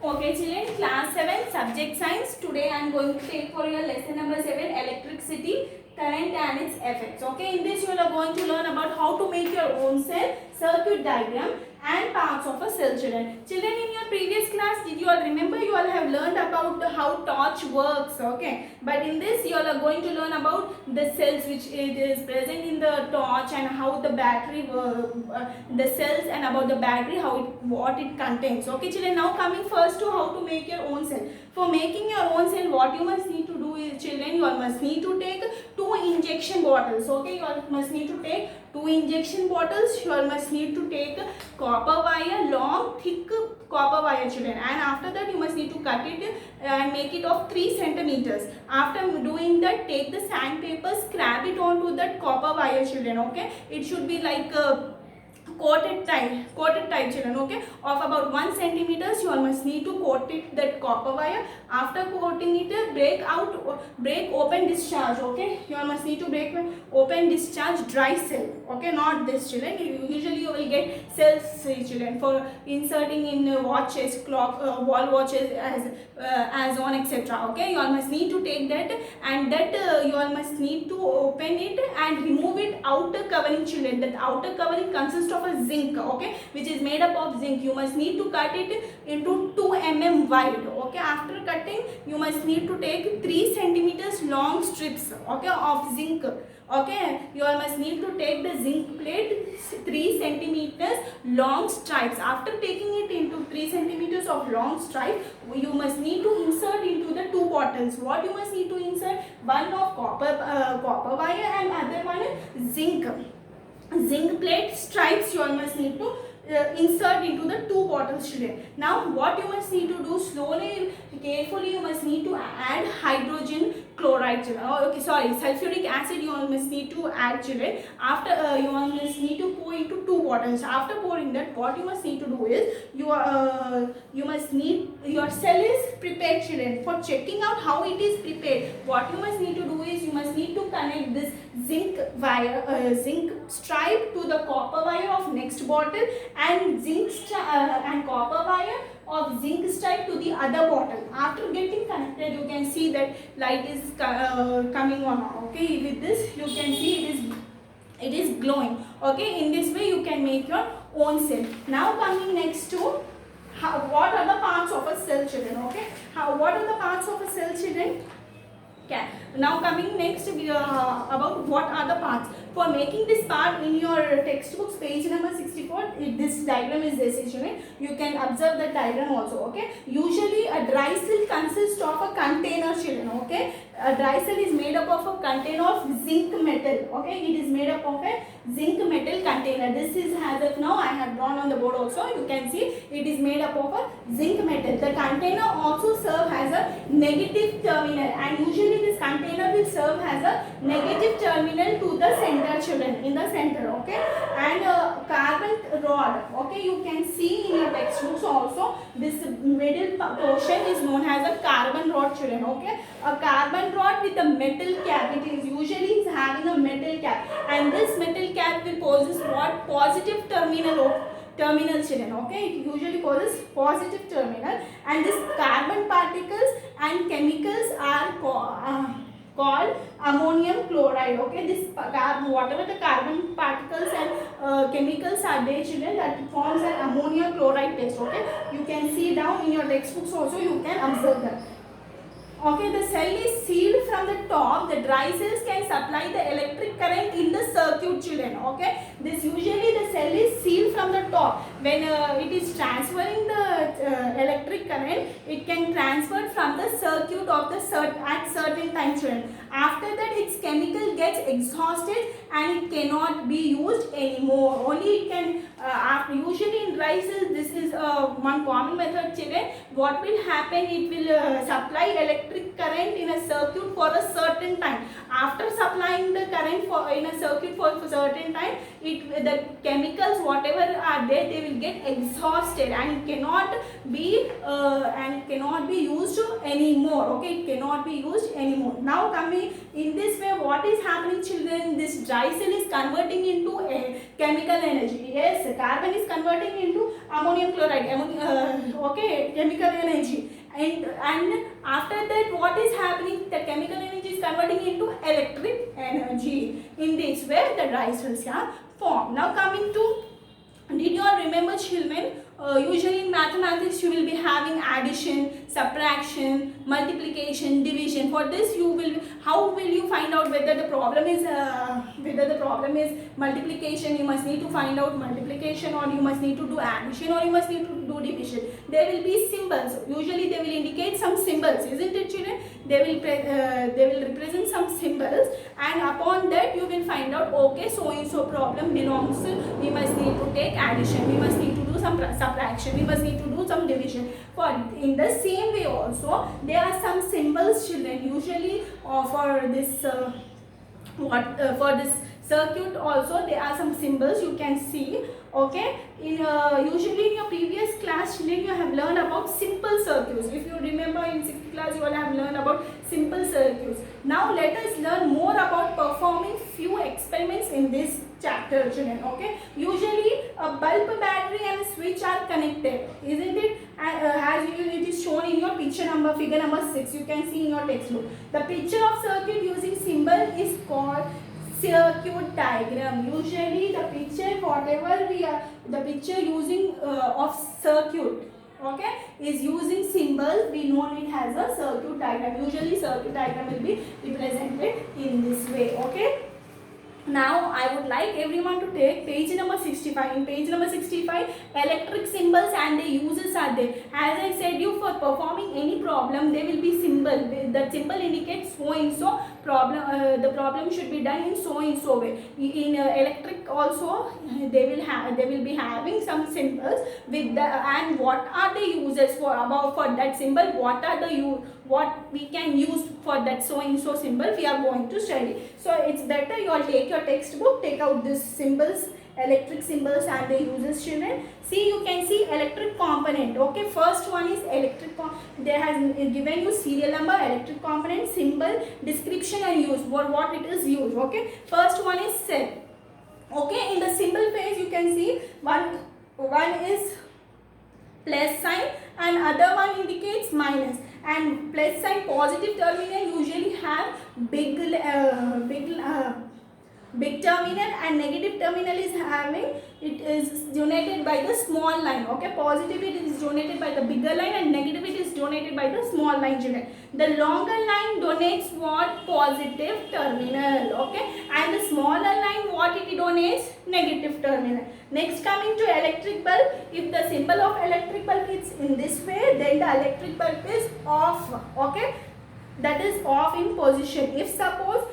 Okay children, class 7 subject science. Today I am going to take for your lesson number 7 electricity, current and its effects. Okay, in this you are going to learn about how to make your own cell, circuit diagram and parts of a cell children. Children, in your previous class, did you all remember you all have learned about how torch works, okay? But in this you all are going to learn about the cells which it is present in the torch and how the battery, the cells and about the battery, what it contains. Okay children, now coming first to how to make your own cell. For making your own cell, what you must need to do is children, you all must need to take 2 injection bottles. Okay, you all must need to take 2 injection bottles. You all must need to take copper wire, long thick copper wire children, and after that you must need to cut it and make it of 3 centimeters. After doing that, take the sandpaper, scrap it onto that copper wire children. Okay, it should be like coated type children, okay, of about 1 centimeters. You all must need to coat it, that copper wire. After coating it, break open discharge. Okay, you all must need to break open discharge dry cell. Okay, not this children. Usually you will get cells children for inserting in watches, clock, wall watches as on etc. Okay, you all must need to take that, and that you all must need to open it and remove it outer covering children. That outer covering consists of a zinc, okay, which is made up of zinc. You must need to cut it into 2 mm wide. Okay, after cutting you must need to take 3 centimeters long strips, okay, of zinc. Okay, you all must need to take the zinc plate 3 centimeters long stripes. After taking it into 3 centimeters of long stripe, you must need to insert into the 2 bottles. What you must need to insert? One of copper wire and other one is zinc plate stripes. You all must need to insert into the 2 bottles children. Now what you must need to do, slowly, carefully, you must need to add hydrogen chloride children. Oh, okay, sorry, sulfuric acid you all must need to add children. After you all must need to pour into 2 bottles. After pouring that, what you must need to do is you must need, your cell is prepared children. For checking out how it is prepared, what you must need to do is you must need to connect this zinc wire, zinc stripe to the copper wire of next bottle, and and copper wire of zinc stripe to the other bottle. After getting connected, you can see that light is coming on. Okay, with this you can see it is glowing. Okay, in this way you can make your own cell. Now coming next to what are the parts of a cell children. Okay, what are the parts of a cell children? Okay. Now coming next about what are the parts. For making this part, in your textbooks page number 64, this diagram is this children. You can observe the diagram also. Okay. Usually a dry cell consists of a container children. Okay. A dry cell is made up of a container of zinc metal. Okay. It is made up of a zinc metal container. This is as of now I have drawn on the board also. You can see it is made up of a zinc metal. The container also serves as a negative terminal, and usually this container will serve as a negative terminal to the center children, in the center. Okay, and carbon rod. Okay, you can see in your textbooks also this middle portion is known as a carbon rod children. Okay, a carbon rod with a metal cap. It is usually having a metal cap, and this metal cap will possess what? Positive terminal children. Okay, it usually possesses positive terminal, and this carbon particles and chemicals are called ammonium chloride. Okay, this whatever the carbon particles and chemicals are there children, that forms an ammonium chloride test. Okay, you can see down in your textbooks also, you can observe that. Okay, the cell is sealed from the top. The dry cells can supply the electric current in the circuit children. Okay, this usually the cell is sealed from the top. When it is transferring the electric current, it can transfer from the circuit of the at certain time children. After that, its chemical gets exhausted and it cannot be used anymore. Only it can usually in dry cells, this is one common method children. What will happen, it will supply electric current in a circuit for a certain time. After supplying the current in a circuit for a certain time, the chemicals whatever are there, they will get exhausted and it cannot be and it cannot be used anymore. Okay, it cannot be used anymore. Now coming in this way, what is happening, children? This dry cell is converting into a chemical energy. Yes, carbon is converting into ammonium chloride, okay, chemical energy. And after that, what is happening? The chemical energy is converting into electric energy. In this way, the dry cells are formed. Now coming to, did you all remember, children? Usually in mathematics you will be having addition, subtraction, multiplication, division. For this you will, how will you find out whether the problem is multiplication? You must need to find out multiplication, or you must need to do addition, or you must need to do division. There will be symbols. Usually they will indicate some symbols, isn't it, children? They will represent some symbols, and upon that you will find out, okay, so and so problem belongs, we must need to take addition, we must need to do some subtraction, we must need to do some division. For in the same way also there are some symbols, children. Usually for this for this circuit also there are some symbols you can see. Okay, in usually in your previous class, children, you have learned about simple circuits. If you remember, in 6th class you all have learned about simple circuits. Now let us learn more about performing few experiments in this chapter, children. Okay, usually a bulb, battery and a switch are connected, isn't it? As it is shown in your figure number 6, you can see in your textbook. The picture of circuit using symbol is called circuit diagram. Usually the picture, whatever we are, the picture using of circuit, okay, is using symbols, we know it has a circuit diagram. Usually circuit diagram will be represented in this way. Okay, now I would like everyone to take page number 65. In page number 65, electric symbols and their uses are there. As I said you, for performing any problem there will be symbol. The symbol indicates so and so problem. The problem should be done in so and so way. In electric also they will be having some symbols with the, and what are the uses for that symbol, what we can use for that so and so symbol, we are going to study. So it's better you all take your textbook, take out these symbols, electric symbols and their uses, children. See, you can see electric component. Okay, first one is electric. They has given you serial number, electric component, symbol, description and use, what it is used. Okay, first one is cell. Okay, in the symbol page you can see one is plus sign and other one indicates minus. And plus sign, positive terminal usually have big terminal, and negative terminal is having, it is denoted by the small line. Okay, positive it is denoted by the bigger line and negative it is denoted by the small line, children. The longer line donates what? Positive terminal. Okay, and the smaller line, what it donates? Negative terminal. Next, coming to electric bulb, if the symbol of electric bulb is in this way, then the electric bulb is off. Okay, that is off in position. If suppose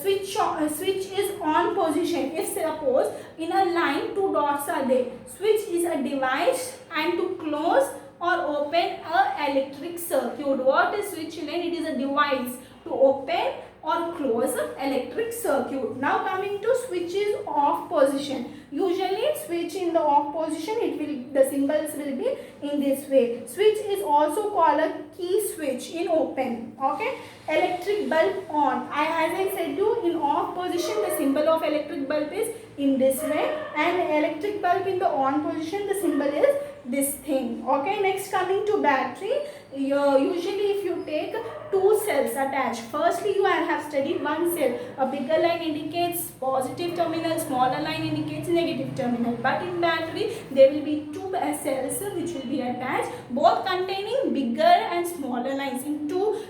switch is on position, if suppose in a line two dots are there, switch is a device and to close or open a electric circuit. What is switch, children? It is a device to open or close electric circuit. Now coming to switch is off position. Usually switch in the off position, the symbols will be in this way. Switch is also called a key switch in open. Okay, electric bulb on. As I said you, in off position the symbol of electric bulb is in this way, and electric bulb in the on position the symbol is this thing. Okay, next coming to battery. Usually if you take two cells attached, firstly you have studied one cell. A bigger line indicates positive terminal, smaller line indicates negative terminal. But in battery there will be two cells which will be attached, both containing bigger and smaller lines.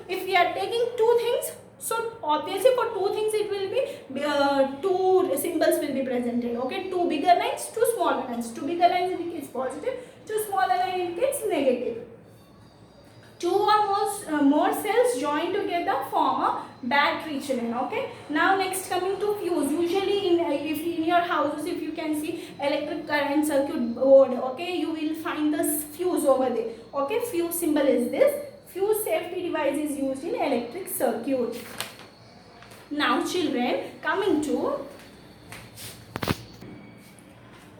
If we are taking two things, so obviously for two things it will be two symbols will be presented. Okay, two bigger lines, two smaller lines. Two bigger lines indicates positive, two smaller lines indicates negative. Two or more cells joined together form a battery, children. Okay, now next coming to fuse. Usually in your houses, if you can see electric current circuit board, okay, you will find the fuse over there. Okay, fuse symbol is this. Fuse safety device is used in electric circuit. Now children, coming to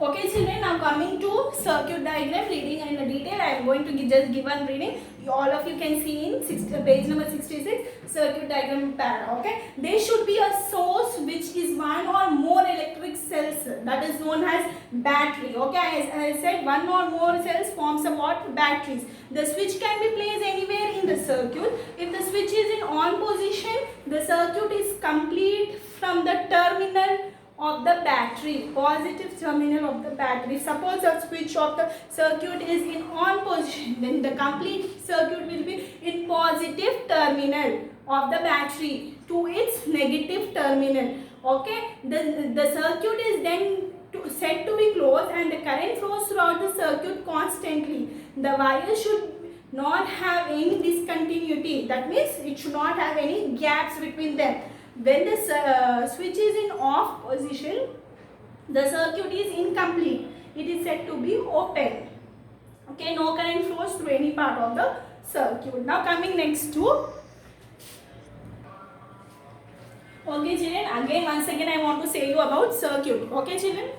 Okay children, now coming to circuit diagram, reading in the detail. I am going to just give one reading. All of you can see in page number 66, circuit diagram para. Okay, there should be a source which is one or more electric cells, that is known as battery. Okay, as I said, one or more cells forms a what? Batteries. The switch can be placed anywhere in the circuit. If the switch is in on position, the circuit is complete from the terminal of the battery, positive terminal of the battery. Suppose the switch of the circuit is in on position, then the complete circuit will be in positive terminal of the battery to its negative terminal. Okay, the circuit is then said to be closed and the current flows throughout the circuit constantly. The wire should not have any discontinuity, that means it should not have any gaps between them. When the switch is in off position, the circuit is incomplete. It is said to be open. Okay, no current flows through any part of the circuit. Now coming next to, okay children, again once again I want to say you about circuit. Okay children,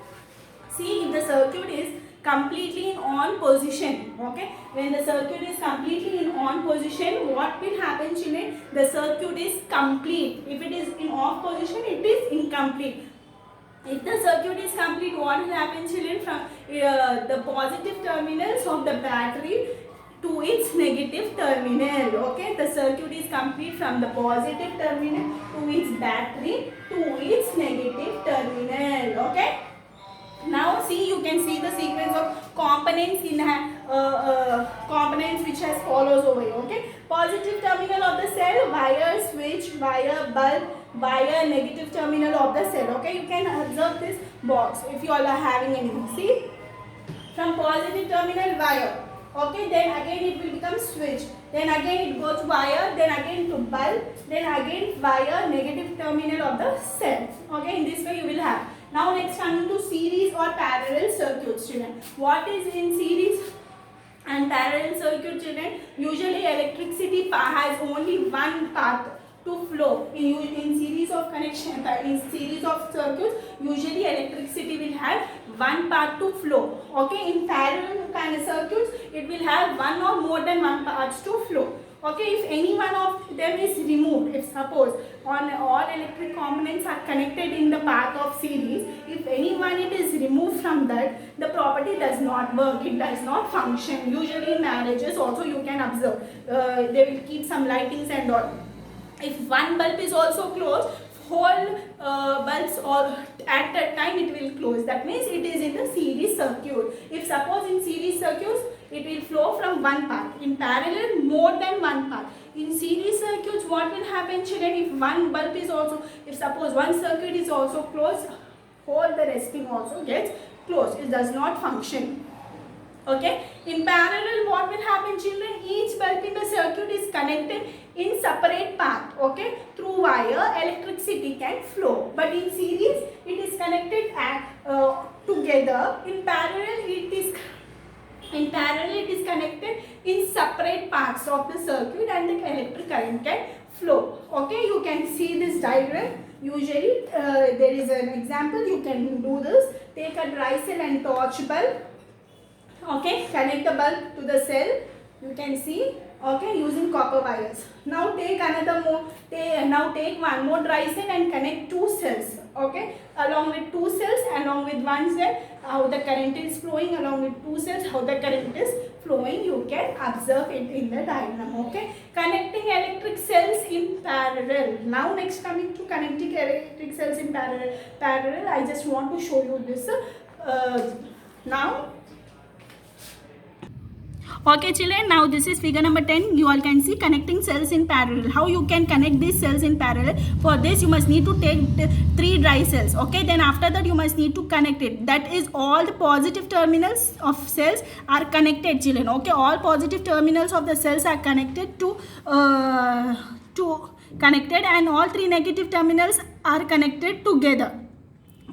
see if the circuit is completely in on position. Okay, when the circuit is completely in on position, what will happen children? The circuit is complete. If it is in off position, it is incomplete. If the circuit is complete, what will happen children? From the positive terminals of the battery to its negative terminal. Okay, the circuit is complete from the positive terminal to its battery to its negative terminal. Okay, now see, you can see the sequence of components in components which has follows over here. Okay, positive terminal of the cell, wire, switch, wire, bulb, wire, negative terminal of the cell. Okay, you can observe this box if you all are having anything. See, from positive terminal, wire. Okay, then again it will become switch, then again it goes wire, then again to bulb, then again wire, negative terminal of the cell. Okay, in this way you will have. Now next coming to series or parallel circuits children. What is in series and parallel circuit children? Usually electricity has only one path to flow. In series of connection, in series of circuits, usually electricity will have one path to flow. Okay, in parallel kind of circuits, it will have one or more than one paths to flow. Okay, if any one of them is removed, if suppose on all electric components are connected in the path of series, if any one it is removed from that, the property does not work, it does not function. Usually in marriages also you can observe, they will keep some lightings and all. If one bulb is also closed, whole bulbs or at that time it will close. That means it is in the series circuit. If suppose in series circuits, it will flow from one path. In parallel, more than one path. In series circuits, what will happen children? If one bulb is also, if suppose one circuit is also closed, whole the resting also gets closed. It does not function. Okay, in parallel what will happen children? Each bulb in the circuit is connected in separate path. Okay, through wire electricity can flow, but in series it is connected together. In parallel it is connected in separate parts of the circuit and the electric current can flow. Okay, you can see this diagram. Usually there is an example, you can do this. Take a dry cell and torch bulb. Okay, connect the bulb to the cell, you can see, okay, using copper wires. Now take another more, take one more dry cell and connect two cells. Okay, along with two cells, along with one cell, how the current is flowing, along with two cells, how the current is flowing, you can observe it in the diagram. Okay, connecting electric cells in parallel. Now next coming to connecting electric cells in parallel, I just want to show you this now. Okay children, now this is figure number 10. You all can see connecting cells in parallel. How you can connect these cells in parallel? For this you must need to take 3 dry cells. Okay, then after that you must need to connect it. That is all the positive terminals of cells are connected children. Okay, all positive terminals of the cells are connected to connected and all 3 negative terminals are connected together.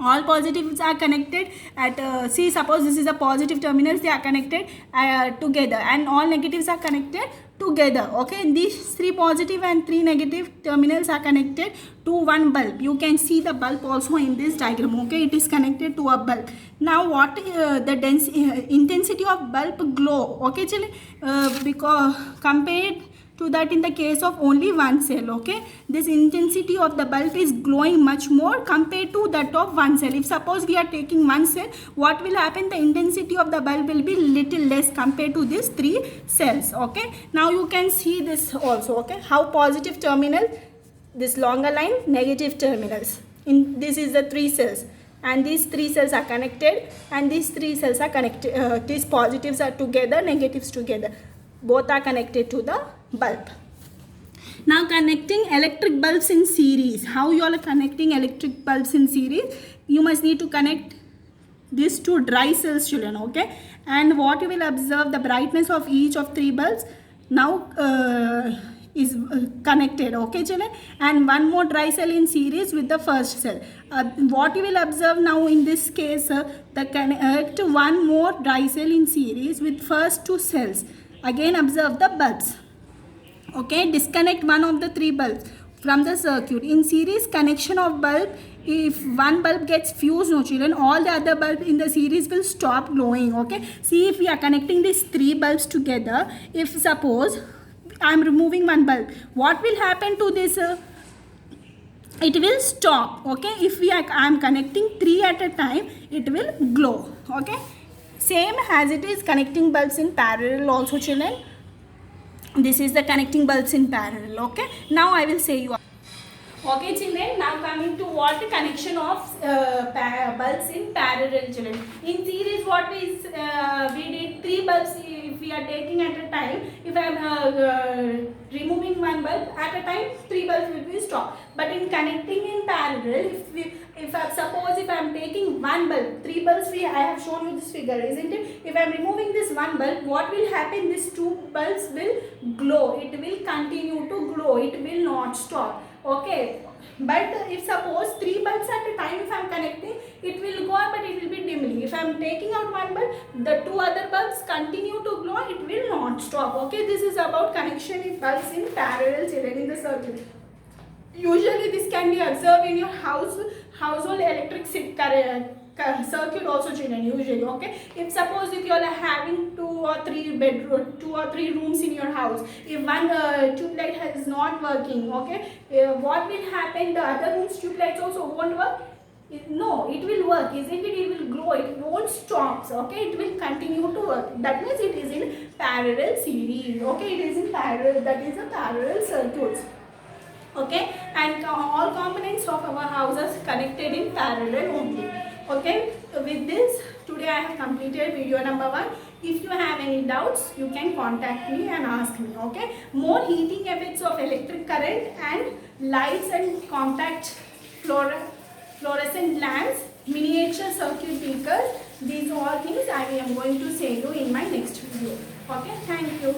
all positives are connected at see, suppose this is a positive terminals, they are connected together, and all negatives are connected together. Okay, these 3 positive and 3 negative terminals are connected to one bulb. You can see the bulb also in this diagram. Okay, it is connected to a bulb. Now what the intensity of bulb glow, okay, because compared to that in the case of only one cell. Okay, this intensity of the bulb is glowing much more compared to that of one cell. If suppose we are taking one cell, what will happen? The intensity of the bulb will be little less compared to these 3 cells. Okay, now you can see this also. Okay, how positive terminal, this longer line, negative terminals, in this is the 3 cells, and these 3 cells are connected, and these 3 cells are connected, these positives are together, negatives together, both are connected to the bulb. Now connecting electric bulbs in series. How you are connecting electric bulbs in series? You must need to connect these 2 dry cells, children. Okay, and what you will observe, the brightness of each of 3 bulbs now is connected. Okay, children, and one more dry cell in series with the first cell. What you will observe now in this case, the connect one more dry cell in series with first 2 cells. Again observe the bulbs. Okay, disconnect one of the 3 bulbs from the circuit. In series connection of bulb, if one bulb gets fused, no children, all the other bulbs in the series will stop glowing. Okay, see, if we are connecting these 3 bulbs together, if suppose I am removing one bulb, what will happen to this? It will stop. Okay, if I am connecting 3 at a time, it will glow. Okay, same as it is connecting bulbs in parallel also, children. This is the connecting bulbs in parallel. Okay, now I will say you. Okay, children, now coming to what connection of bulbs in parallel, children. In series, what we did 3 bulbs. If we are taking at a time, if I am removing one bulb at a time, 3 bulbs will be stopped. But in connecting in parallel, if suppose if I am taking one bulb, 3 bulbs, I have shown you this figure, isn't it? If I am removing this one bulb, what will happen? These 2 bulbs will glow. It will continue to glow. It will not stop. Okay, but if suppose 3 bulbs at a time, if I am connecting, it will go on, but it will be dimly. If I am taking out one bulb, the 2 other bulbs continue to glow. It will not stop. Okay, this is about connection in bulbs in parallel, children, in the circuit. Usually this can be observed in your household electric circuit also, children, usually. Okay, if suppose if you are having 2 or 3 rooms in your house, if one tube light is not working, okay, what will happen? The other rooms tube lights also won't work. No, it will work, isn't it? It will glow. It won't stop. Okay, it will continue to work. That means it is in parallel series. Okay, it is in parallel. That is a parallel circuits. Okay, and all components of our house are connected in parallel only. Okay, with this, today I have completed video number 1. If you have any doubts, you can contact me and ask me. Okay, more heating effects of electric current and lights and compact fluorescent lamps, miniature circuit breakers, these all things I am going to say you in my next video. Okay, thank you.